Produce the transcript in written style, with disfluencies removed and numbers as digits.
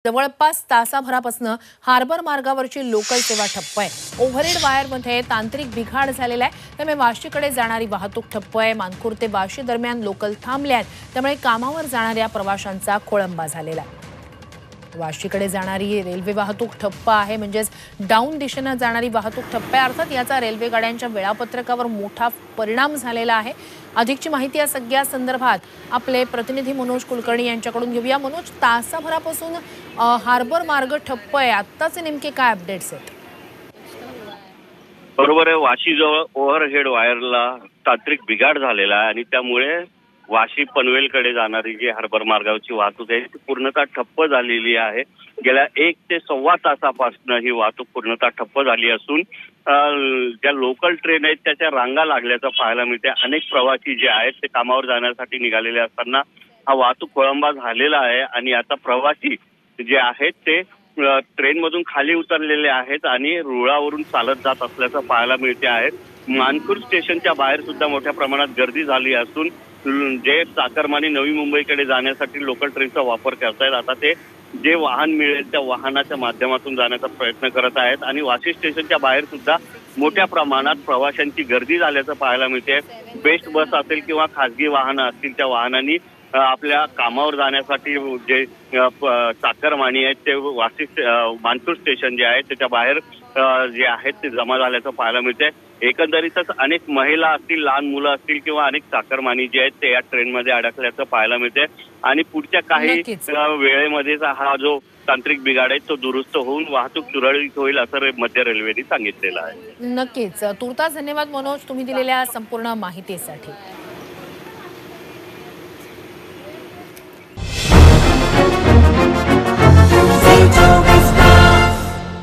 जवळपास तासाभरापासून हार्बर मार्गावरची लोकल सेवा ठप्प आहे। ओव्हरहेड वायरमध्ये तांत्रिक बिघाड झालेला आहे, त्यामुळे वाशीकडे जाणारी वाहतूक ठप्प आहे। मानखुर्द ते वाशी दरम्यान लोकल थांबल्या आहेत, त्यामुळे कामावर जाणाऱ्या प्रवाशांचा खोळंबा झालेला आहे। वाशीकडे जाणारी रेल्वे वाहतूक ठप्प आहे, म्हणजे डाऊन दिशेने जाणारी वाहतूक ठप्प आहे। अर्थात याचा रेल्वे गाड्यांच्या वेळापत्रकावर मोठा परिणाम झालेला आहे। अधिकची माहिती या सगळ्या संदर्भात आपले प्रतिनिधी मनोज कुलकर्णी यांच्याकडून घेऊया। मनोज, तासाभरापासून हार्बर मार्ग ठप्प आहे, आत्ताचे नेमके काय अपडेट्स आहेत? बरोबर आहे, वाशीजवळ ओव्हरहेड वायरला तांत्रिक बिघाड झालेला आहे आणि त्यामुळे वाशी पनवेलकडे जाणारी जी हार्बर मार्गावरची वाहतूक आहे ती पूर्णतः ठप्प झालेली आहे। गेल्या 1 ते सव्वा तासापासून ही वाहतूक पूर्णतः ठप्प झाली असून ज्या लोकल ट्रेन आहेत त्याच्या रांगा लागल्याचं पाहायला मिळते। अनेक प्रवासी जे आहेत ते कामावर जाण्यासाठी निघालेले असताना हा वाहतूक खोळंबा झालेला आहे आणि आता प्रवासी जे आहेत ते ट्रेनमधून खाली उतरलेले आहेत आणि रुळावरून चालत जात असल्याचं पाहायला मिळते आहे। मानखुर्द स्टेशनच्या बाहेर सुद्धा मोठ्या प्रमाणात गर्दी झाली असून जे चाकरमानी नवी मुंबईकडे जाण्यासाठी लोकल ट्रेनचा वापर करतायत आता ते जे वाहन मिळेल त्या वाहनाच्या माध्यमातून जाण्याचा प्रयत्न करत आहेत आणि वाशी स्टेशनच्या बाहेर सुद्धा मोठ्या प्रमाणात प्रवाशांची गर्दी झाल्याचं पाहायला मिळते। बेस्ट बस असेल किंवा खासगी वाहनं असतील त्या वाहनांनी आपल्या कामावर जाण्यासाठी जे चाकरमानी आहेत ते वाशी मानखुर्द स्टेशन जे आहे त्याच्या बाहेर जे आहेत ते जमा झाल्याचं पाहायला मिळते। एकंदरीतच अनेक महिला असतील, लहान मुलं असतील किंवा अनेक चाकरमानी जे आहेत ते या ट्रेनमध्ये अडकल्याचं पाहायला मिळते आणि पुढच्या काही वेळेमध्येच हा जो तांत्रिक बिघाड आहे तो दुरुस्त होऊन वाहतूक सुरळीत होईल असं मध्य रेल्वेने सांगितलेलं आहे। नक्कीच, तुर्तास धन्यवाद मनोज, तुम्ही दिलेल्या संपूर्ण माहितीसाठी।